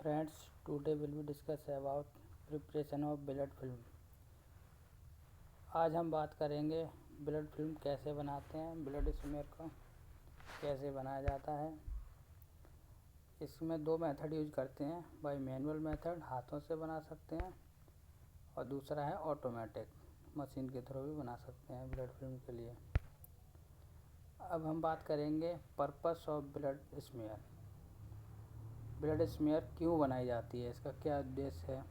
Friends, today will be discuss about preparation of blood film। आज हम बात करेंगे ब्लड फिल्म कैसे बनाते हैं, ब्लड स्मीयर को कैसे बनाया जाता है। इसमें दो मेथड यूज करते हैं, बाय मैनुअल मेथड हाथों से बना सकते हैं और दूसरा है ऑटोमेटिक मशीन के थ्रू भी बना सकते हैं ब्लड फिल्म के लिए। अब हम बात करेंगे purpose of blood smear. Blood smear क्यों बनाई जाती है, इसका क्या उद्देश्य है।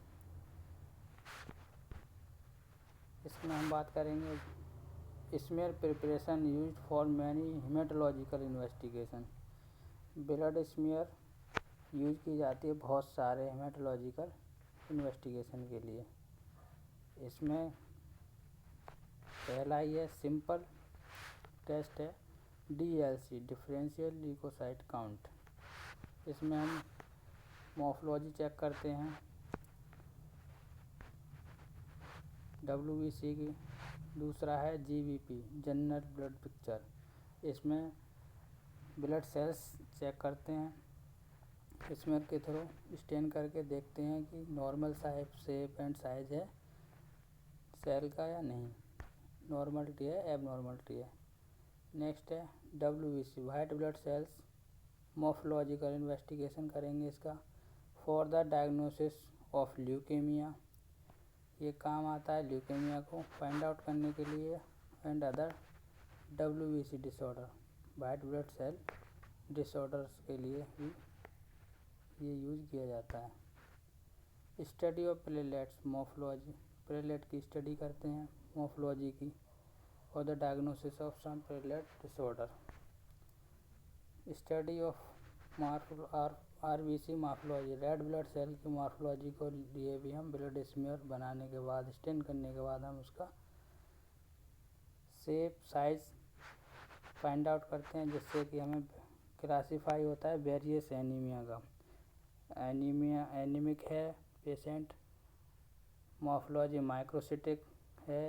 इसमें हम बात करेंगे smear preparation used for many haematological investigation. Blood smear use की जाती है बहुत सारे हेमेटोलॉजिकल इन्वेस्टिगेशन के लिए। इसमें पहला ही है सिंपल टेस्ट है DLC डिफरेंशियल ल्यूकोसाइट काउंट। इसमें हम मॉर्फोलॉजी चेक करते हैं WBC की। दूसरा है GBP जनरल ब्लड पिक्चर। इसमें ब्लड सेल्स चेक करते हैं स्मीयर के थ्रू स्टेन करके देखते हैं कि नॉर्मल शेप एंड साइज है सेल का या नहीं, नॉर्मलिटी है एबनॉर्मलिटी है। नेक्स्ट है WBC white blood cells morphological investigation करेंगे इसका for the diagnosis of leukaemia. ये काम आता है ल्यूकेमिया को फाइंड आउट करने के लिए and other WBC disorder white blood cell disorders के लिए भी ये यूज किया जाता है। Study of platelets morphology, platelet की स्टडी करते हैं मॉर्फोलॉजी की और the diagnosis of some platelet disorder. Study of RBC morphology red blood cell की मॉर्फोलॉजी को लिए भी हम ब्लड स्मीयर बनाने के बाद स्टेन करने के बाद हम उसका शेप साइज फाइंड आउट करते हैं, जिससे कि हमें क्लासीफाई होता है वेरियस एनीमिया का। एनीमिक है पेशेंट, मॉर्फोलॉजी माइक्रोसिटिक है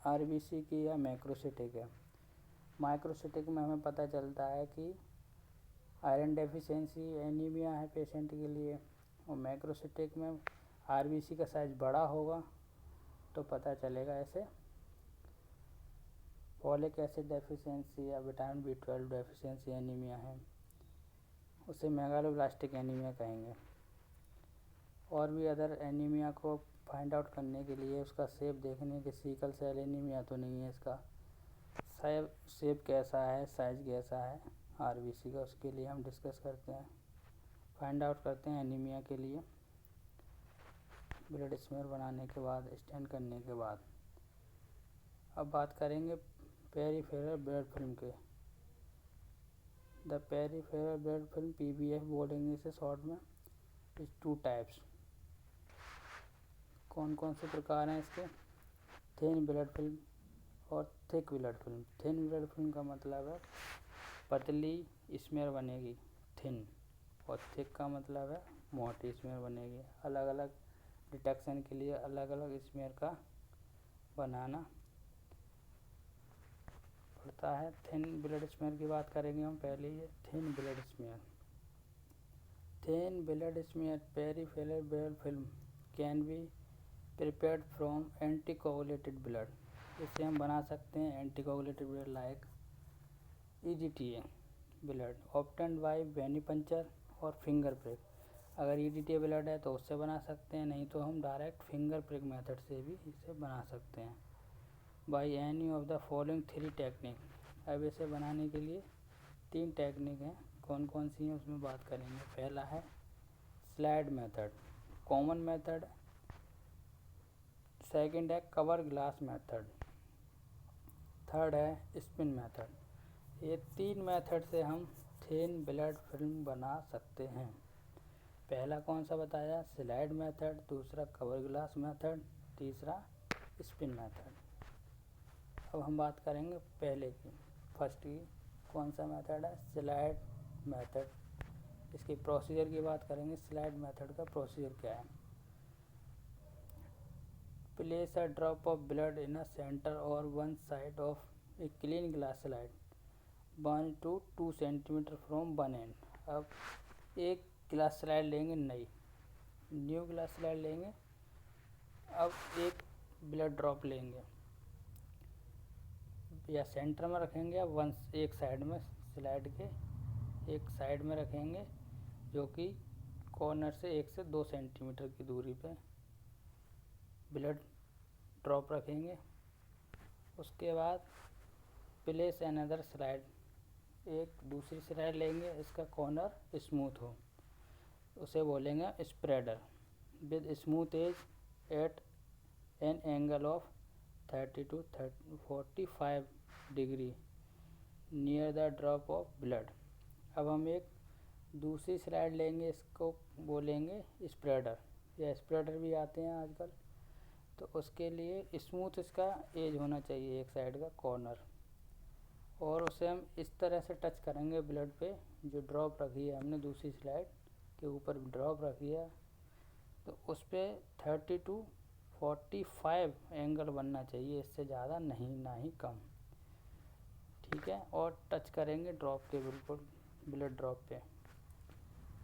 RBC की या मैक्रोसिटिक है। माइक्रोसिटिक में हमें पता चलता है कि आयरन डेफिशिएंसी एनीमिया है पेशेंट के लिए, और मैक्रोसिटिक में RBC का साइज बड़ा होगा तो पता चलेगा ऐसे फॉलिक एसिड डेफिशिएंसी या विटामिन B12 डेफिशिएंसी एनीमिया है, उसे मेगालोब्लास्टिक एनीमिया कहेंगे। और भी अदर एनीमिया को फाइंड आउट करने के लिए उसका शेप देखने के सीकल सेल एनीमिया तो नहीं है, इसका शेप कैसा है साइज कैसा है RBC का, उसके लिए हम डिस्कस करते हैं, फाइंड आउट करते हैं एनीमिया के लिए ब्लड स्मीयर बनाने के बाद स्टेन करने के बाद। अब बात करेंगे पेरिफेरल ब्लड फिल्म के। The peripheral blood film PBF बोलेंगे इसे शॉर्ट में, इस 2 टाइप्स। कौन कौन से प्रकार हैं इसके, थिन ब्लड फिल्म और thick blood film. Thin blood film का मतलब है पतली स्मीयर बनेगी थिन, और थिक का मतलब है मोटी स्मीयर बनेगी। अलग अलग डिटेक्शन के लिए अलग अलग स्मीयर का बनाना पड़ता है। थिन ब्लड स्मीयर की बात करेंगे हम पहले ही, thin blood smear. Thin blood smear peripheral blood film can be prepared from anticoagulated blood. इसे हम बना सकते हैं anticoagulated blood like EDTA blood obtained by venipuncture और फिंगर प्रिक। अगर EDTA ब्लड है तो उससे बना सकते हैं, नहीं तो हम डायरेक्ट फिंगर प्रिक मेथड से भी इसे बना सकते हैं by any of the following 3 technique. अब इसे बनाने के लिए 3 टेक्निक हैं, कौन कौन सी हैं उसमें बात करेंगे। पहला है slide method, common method. Second है कवर ग्लास मेथड, थर्ड है स्पिन मेथड। ये 3 मेथड से हम थिन ब्लड फिल्म बना सकते हैं। पहला कौन सा बताया, स्लाइड मेथड, दूसरा कवर ग्लास मेथड, तीसरा स्पिन मेथड। अब हम बात करेंगे पहले की, फर्स्ट की। कौन सा मेथड है, स्लाइड मेथड। इसकी प्रोसीजर की बात करेंगे। स्लाइड मेथड का प्रोसीजर क्या है, place a drop of blood in a centre और one side of a clean glass slide 1 to 2 centimetre from one end. अब एक ग्लास स्लाइड लेंगे नई, न्यू ग्लास स्लाइड लेंगे। अब एक ब्लड ड्रॉप लेंगे या सेंटर में रखेंगे या एक साइड में, स्लाइड के एक साइड में रखेंगे, जो कि कॉर्नर से 1 से 2 सेंटीमीटर की दूरी पे ब्लड ड्रॉप रखेंगे। उसके बाद प्लेस अनदर स्लाइड, एक दूसरी स्लाइड लेंगे, इसका कॉर्नर स्मूथ हो, उसे बोलेंगे spreader, with smooth edge at an angle of 30 to 45 degree near the drop of blood. अब हम एक दूसरी स्लाइड लेंगे, इसको बोलेंगे स्प्रेडर, या स्प्रेडर भी आते हैं आजकल। तो उसके लिए स्मूथ इसका एज होना चाहिए, एक साइड का कॉर्नर, और उसे हम इस तरह से टच करेंगे ब्लड पे, जो ड्रॉप रखी है हमने दूसरी स्लाइड के ऊपर ड्रॉप रखी है, तो उस पर 30 to 45 एंगल बनना चाहिए, इससे ज़्यादा नहीं, ना ही कम, ठीक है। और टच करेंगे ड्रॉप के बिल्कुल ब्लड ड्रॉप पे।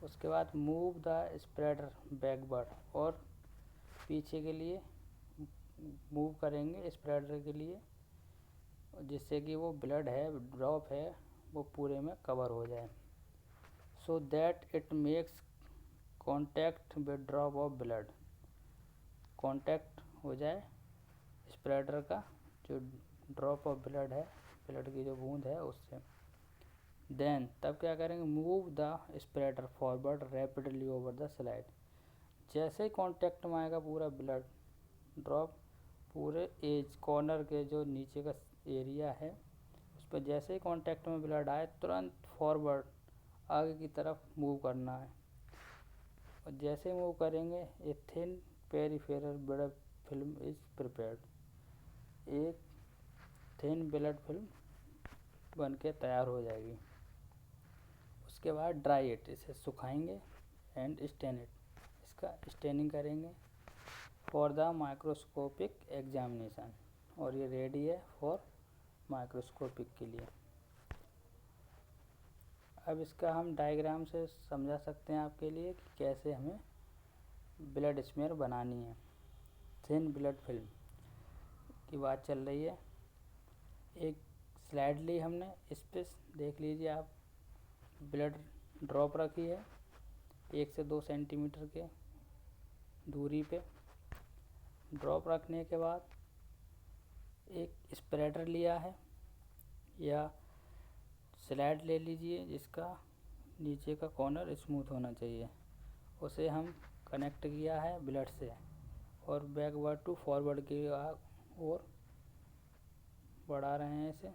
उसके बाद मूव द स्प्रेडर बैकवर्ड, और पीछे के लिए मूव करेंगे स्प्रेडर के लिए, जिससे कि वो ब्लड है, ड्रॉप है, वो पूरे में कवर हो जाए, so that it makes contact with drop of blood, contact हो जाए स्प्रेडर का जो ड्रॉप ऑफ ब्लड है, ब्लड की जो बूंद है उससे। देन तब क्या करेंगे, move the spreader forward rapidly over the slide, जैसे ही कॉन्टैक्ट में आएगा पूरा ब्लड ड्रॉप, पूरे एज कॉर्नर के जो नीचे का एरिया है उस पर जैसे ही कॉन्टैक्ट में ब्लड आए, तुरंत फॉरवर्ड आगे की तरफ मूव करना है। और जैसे मूव करेंगे, a thin peripheral blood film is prepared, एक थिन ब्लड फिल्म बन के तैयार हो जाएगी। उसके बाद ड्राई इट, इसे सुखाएंगे, एंड स्टेन इट, इसका स्टेनिंग करेंगे फॉर द माइक्रोस्कोपिक एग्जामिनेशन, और ये रेडी है फॉर माइक्रोस्कोपिक के लिए। अब इसका हम डायग्राम से समझा सकते हैं आपके लिए कि कैसे हमें ब्लड स्मेयर बनानी है। थिन ब्लड फिल्म की बात चल रही है, एक स्लाइड ली हमने, इस पर देख लीजिए आप, ब्लड ड्रॉप रखी है 1 से 2 सेंटीमीटर के दूरी पे। ड्रॉप रखने के बाद एक स्प्रेडर लिया है, या स्लाइड ले लीजिए जिसका नीचे का कॉर्नर स्मूथ होना चाहिए, उसे हम कनेक्ट किया है ब्लड से, और बैकवर्ड टू फॉरवर्ड की ओर बढ़ा रहे हैं इसे।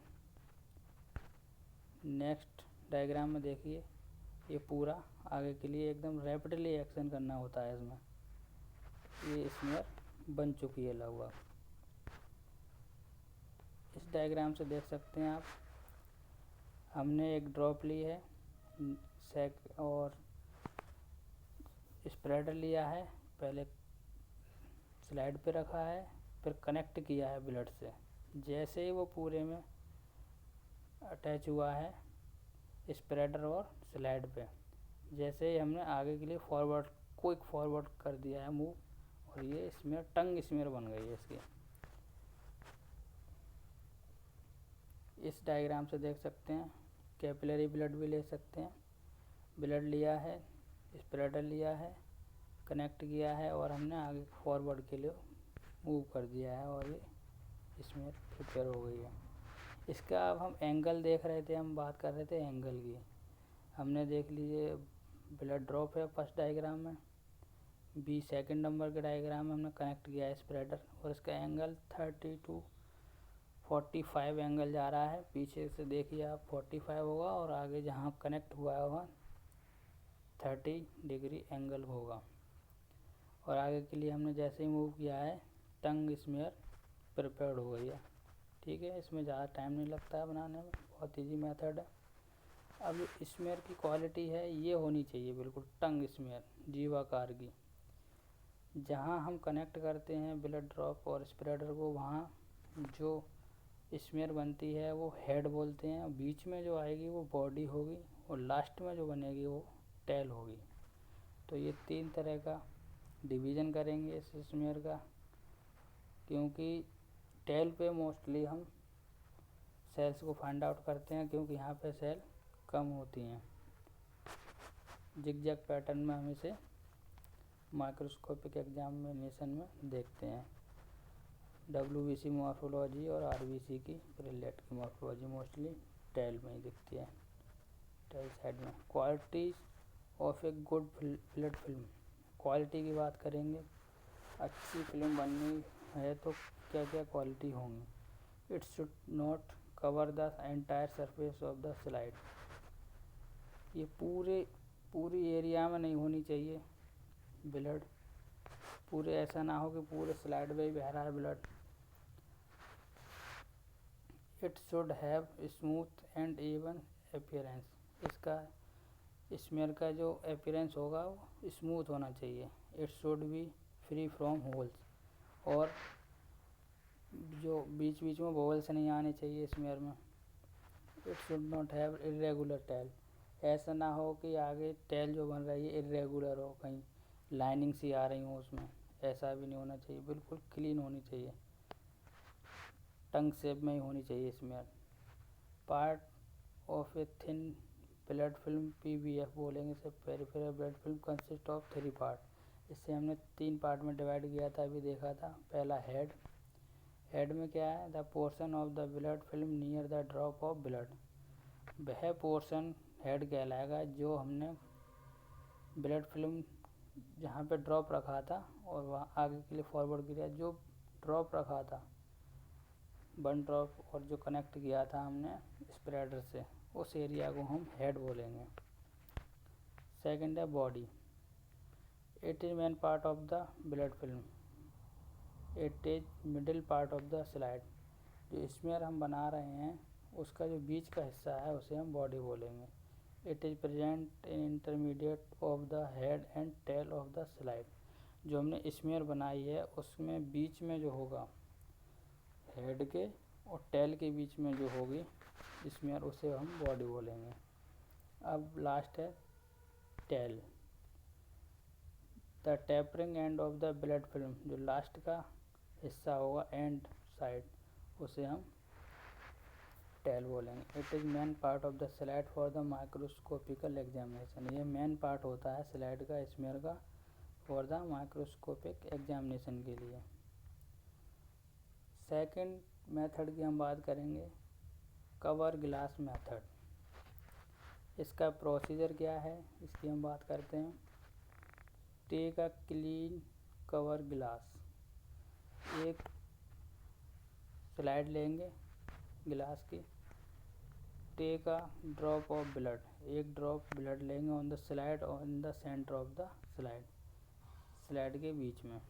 नेक्स्ट डायग्राम में देखिए, ये पूरा आगे के लिए एकदम रैपिडली एक्शन करना होता है इसमें। ये स्मेयर बन चुकी है लगभग, इस डायग्राम से देख सकते हैं आप। हमने एक ड्रॉप ली है और स्प्रेडर लिया है, पहले स्लाइड पे रखा है, फिर कनेक्ट किया है ब्लड से। जैसे ही वो पूरे में अटैच हुआ है स्प्रेडर और स्लाइड पे, जैसे ही हमने आगे के लिए क्विक फॉरवर्ड कर दिया है मूव, और ये स्मेयर टंग स्मेयर बन गई है इसकी। इस डायग्राम से देख सकते हैं, कैपिलरी ब्लड भी ले सकते हैं। ब्लड लिया है, स्प्रेडर लिया है, कनेक्ट किया है, और हमने आगे फॉरवर्ड के लिए मूव कर दिया है, और ये स्मेयर प्रिपेयर हो गई है। इसका अब हम एंगल देख रहे थे, हम बात कर रहे थे एंगल की। हमने देख लीजिए ब्लड ड्रॉप है फर्स्ट डायग्राम में, बी सेकंड नंबर के डायग्राम में हमने कनेक्ट किया है स्प्रेडर, और इसका एंगल 30 to 45 एंगल जा रहा है। पीछे से देखिए आप 45 होगा, और आगे जहाँ कनेक्ट हुआ होगा 30 डिग्री एंगल होगा। और आगे के लिए हमने जैसे ही मूव किया है, टंग स्मेयर प्रिपेयर्ड हो गई है, ठीक है। इसमें ज़्यादा टाइम नहीं लगता है बनाने में, बहुत ईजी मेथड है। अब स्मेयर की क्वालिटी है, ये होनी चाहिए बिल्कुल टंग स्मेयर, जीवाकार की। जहाँ हम कनेक्ट करते हैं ब्लड ड्रॉप और स्प्रेडर को, वहाँ जो स्मेयर बनती है वो हेड बोलते हैं, बीच में जो आएगी वो बॉडी होगी, और लास्ट में जो बनेगी वो टेल होगी। तो ये 3 तरह का डिवीज़न करेंगे इस स्मेयर का, क्योंकि टेल पे मोस्टली हम सेल्स को फाइंड आउट करते हैं, क्योंकि यहाँ पे सेल कम होती हैं। जिगजैग पैटर्न में हम इसे माइक्रोस्कोपिक एग्जामिनेशन में देखते हैं। WBC मॉर्फोलॉजी और RBC की प्रिलेट की मॉर्फोलॉजी मोस्टली टेल में ही दिखती है, टेल साइड में। Quality of a good blood film, quality की बात करेंगे। अच्छी फिल्म बननी है तो क्या क्या क्वालिटी होंगी। It should not cover the entire surface of the slide, ये पूरी एरिया में नहीं होनी चाहिए ब्लड, पूरे ऐसा ना हो कि पूरे स्लाइड में ही बह रहा है blood. It should have smooth and even appearance, इसका स्मेयर का जो अपीयरेंस होगा वो स्मूथ होना चाहिए। It should be free from holes, और जो बीच बीच में बबल्स नहीं आने चाहिए स्मेयर में। It should not have irregular tail, ऐसा ना हो कि आगे टेल जो बन रही है इरेगुलर हो, कहीं लाइनिंग सी आ रही हो उसमें, ऐसा भी नहीं होना चाहिए। बिल्कुल क्लीन होनी चाहिए, टंग शेप में ही होनी चाहिए smear. Part of a thin blood film PBF बोलेंगे इसे, peripheral blood film consist of 3 part. इससे हमने 3 पार्ट में डिवाइड किया था, अभी देखा था। पहला हेड, हेड में क्या है, the portion of the blood film near the drop of blood, वह पोर्शन हेड कहलाएगा जो हमने ब्लड फिल्म जहाँ पे ड्रॉप रखा था और वहाँ आगे के लिए फॉरवर्ड किया, जो ड्रॉप रखा था 1 ड्रॉप और जो कनेक्ट किया था हमने स्प्रेडर से, उस एरिया को हम हेड बोलेंगे। सेकंड है body, it is main part of the blood film, it is middle part of the slide, जो स्मेयर हम बना रहे हैं उसका जो बीच का हिस्सा है उसे हम बॉडी बोलेंगे। It is present in intermediate of the head and tail of the slide, जो हमने स्मेयर बनाई है उसमें बीच में जो होगा हेड के और टेल के बीच में जो होगी स्मेयर, उसे हम बॉडी बोलेंगे। अब लास्ट है tail, the tapering end of the blood film, जो लास्ट का हिस्सा होगा एंड साइड, उसे हम टेल बोलेंगे। It is main part of the slide for the microscopical examination, ये मेन पार्ट होता है स्लाइड का स्मेयर का फॉर द माइक्रोस्कोपिक एग्जामिनेशन के लिए। सेकंड मेथड की हम बात करेंगे, कवर ग्लास मेथड। इसका प्रोसीजर क्या है इसकी हम बात करते हैं। Take a clean cover glass, एक स्लाइड लेंगे गिलास की। Take a drop of blood, एक ड्रॉप ब्लड लेंगे ऑन द स्लाइड और in the centre of the slide, slide के बीच में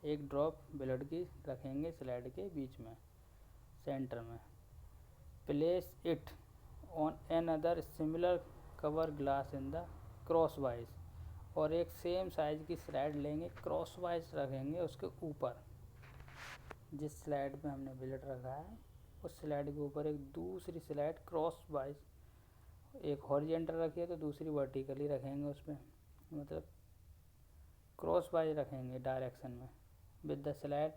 एक ड्रॉप ब्लड की रखेंगे स्लाइड के बीच में सेंटर में। Place it on an other similar cover glass in the cross wise, और एक सेम साइज की स्लाइड लेंगे क्रॉस वाइज रखेंगे उसके ऊपर, जिस स्लाइड में हमने ब्लड रखा है उस स्लाइड के ऊपर एक दूसरी स्लाइड क्रॉस वाइज, एक हॉरिजेंटल रखी है तो दूसरी वर्टिकली रखेंगे उसमें, मतलब क्रॉस वाइज रखेंगे डायरेक्शन में, with the slide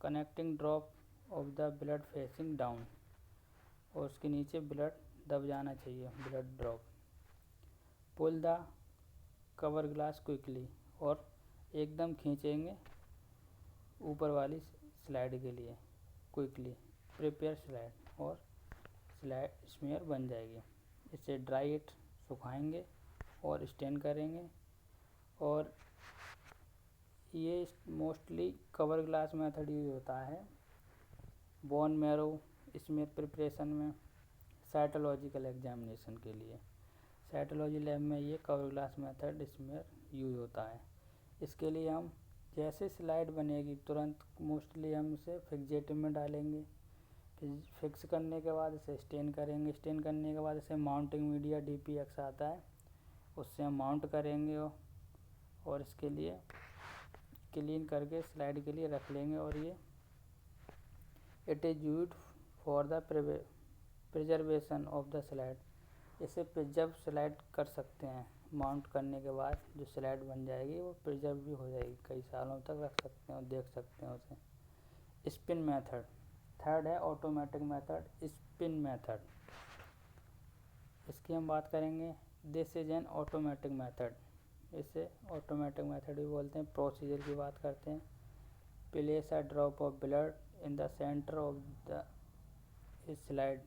connecting drop of the blood facing down, और उसके नीचे ब्लड दब जाना चाहिए, blood drop. Pull the cover glass quickly, और एकदम खींचेंगे ऊपर वाली स्लाइड के लिए क्विकली, प्रिपेयर स्लाइड, और स्लाइड स्मेयर बन जाएगी। इसे ड्राई इट, सुखाएंगे और स्टेन करेंगे। और ये mostly cover glass method use होता है बोन मैरो स्मेयर प्रिपरेशन में, साइटोलॉजिकल एग्जामिनेशन के लिए। साइटोलॉजी लैब में ये cover glass method smear use होता है। इसके लिए हम जैसे स्लाइड बनेगी तुरंत मोस्टली हम इसे फिक्सेटिव में डालेंगे, फिर फिक्स करने के बाद इसे स्टेन करेंगे, स्टेन करने के बाद इसे माउंटिंग मीडिया DPX आता है उससे हम माउंट करेंगे, और इसके लिए क्लीन करके स्लाइड के लिए रख लेंगे। और ये it is used for the preservation of the slide, इसे प्रिजर्व स्लाइड कर सकते हैं, माउंट करने के बाद जो स्लाइड बन जाएगी वो प्रिजर्व भी हो जाएगी, कई सालों तक रख सकते हैं और देख सकते हैं उसे। स्पिन मेथड, थर्ड है ऑटोमेटिक मेथड, स्पिन मेथड। इसकी हम बात करेंगे। This is an automatic method, इसे ऑटोमेटिक मेथड भी बोलते हैं। प्रोसीजर की बात करते हैं। Place a drop of blood in the centre of the slide,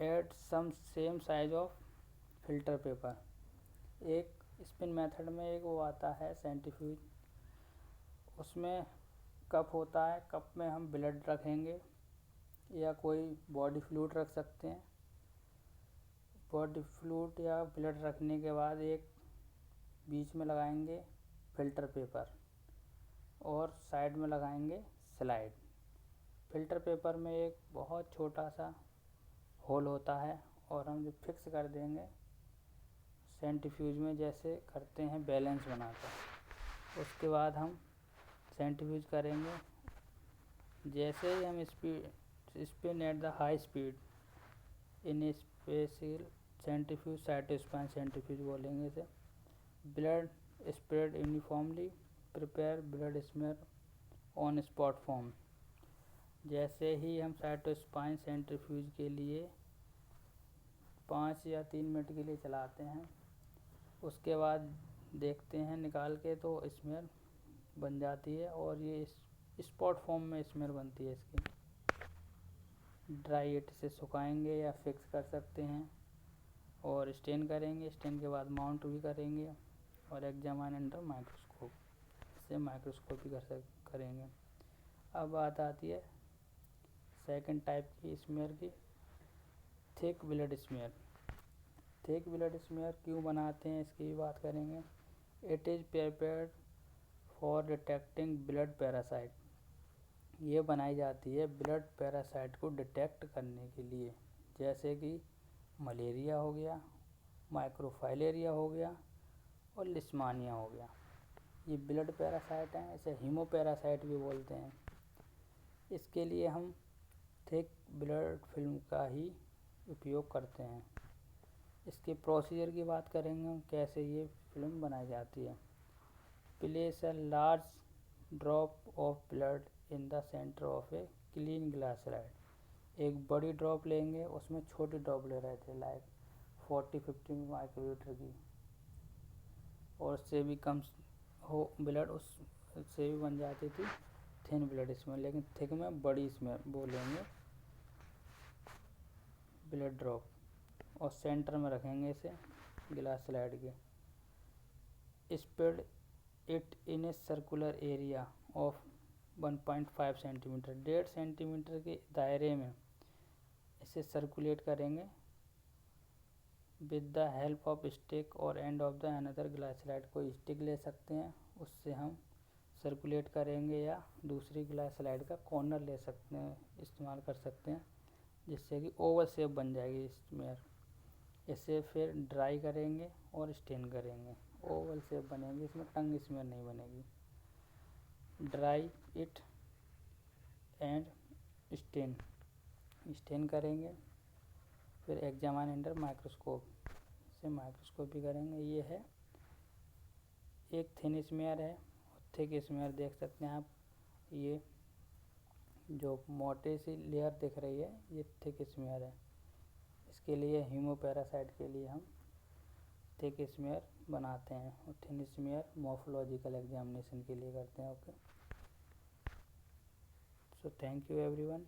add some same size of filter paper. एक स्पिन मेथड में एक वो आता है सेंट्रीफ्यूज, उसमें कप होता है, कप में हम ब्लड रखेंगे या कोई बॉडी फ्लूइड रख सकते हैं। बॉडी फ्लूइड या ब्लड रखने के बाद एक बीच में लगाएंगे फिल्टर पेपर और साइड में लगाएंगे स्लाइड। फिल्टर पेपर में एक बहुत छोटा सा होल होता है और हम जो फिक्स कर देंगे सेंट्रीफ्यूज में, जैसे करते हैं बैलेंस बनाकर। उसके बाद हम सेंट्रीफ्यूज करेंगे। जैसे ही हम spin at the high speed in special centrifuge, cytospin centrifuge बोलेंगे इसे, blood spread uniformly, prepare blood smear on spot form. जैसे ही हम साइटोस्पाइन सेंट्रीफ्यूज के लिए 5 या 3 मिनट के लिए चलाते हैं, उसके बाद देखते हैं निकाल के तो स्मेयर बन जाती है और ये स्पॉट फॉर्म में स्मेयर बनती है इसकी। ड्राई इट से सुखाएंगे या फिक्स कर सकते हैं और स्टेन करेंगे। स्टेन के बाद माउंट भी करेंगे और एग्जामिन अंडर माइक्रोस्कोप, इससे माइक्रोस्कोप भी करेंगे। अब बात आती है सेकंड टाइप की स्मेयर की, thick blood smear. Thick blood smear क्यों बनाते हैं इसकी भी बात करेंगे। It is prepared for detecting blood parasite, ये बनाई जाती है ब्लड पैरासाइट को डिटेक्ट करने के लिए, जैसे कि मलेरिया हो गया, माइक्रोफाइलेरिया हो गया और लिस्मानिया हो गया। ये ब्लड पैरासाइट हैं, इसे हीमोपैरासाइट भी बोलते हैं। इसके लिए हम थिक ब्लड फिल्म का ही उपयोग करते हैं। इसके प्रोसीजर की बात करेंगे हम, कैसे ये फिल्म बनाई जाती है। Place a large drop of blood in the centre of a clean glass slide. एक बड़ी ड्रॉप लेंगे, उसमें छोटी ड्रॉप ले रहे थे, लाइक 40-50 माइक्रोलीटर की, और उससे भी कम हो ब्लड, उससे भी बन जाती थी थिन ब्लड इसमें, लेकिन थिक में बड़ी इसमें बोलेंगे ब्लड ड्रॉप, और सेंटर में रखेंगे इसे ग्लास स्लाइड के। Spread it in a circular area of 1.5 centimetre, 1.5 centimetre के दायरे में इसे सर्कुलेट करेंगे with the help of stick और end of the another glass slide. कोई स्टिक ले सकते हैं, उससे हम सर्कुलेट करेंगे, या दूसरी ग्लास स्लाइड का कॉर्नर ले सकते हैं, इस्तेमाल कर सकते हैं, जिससे कि ओवल शेप बन जाएगी स्मेयर। इसे फिर ड्राई करेंगे और स्टेन करेंगे, ओवल शेप बनेगी, इसमें टंग स्मेयर नहीं बनेगी। ड्राई इट एंड स्टेन करेंगे, फिर एग्जामिन अंडर माइक्रोस्कोप, इसे माइक्रोस्कोप भी करेंगे। ये है एक थिन स्मेयर है, थिक स्मेयर देख सकते हैं आप। ये जो मोटे सी लेयर दिख रही है ये थिक स्मेयर है। इसके लिए हीमोपैरासाइट के लिए हम थिक स्मेयर बनाते हैं, और थिन स्मेयर मॉर्फोलॉजिकल एग्जामिनेशन के लिए करते हैं। Okay, so thank you everyone.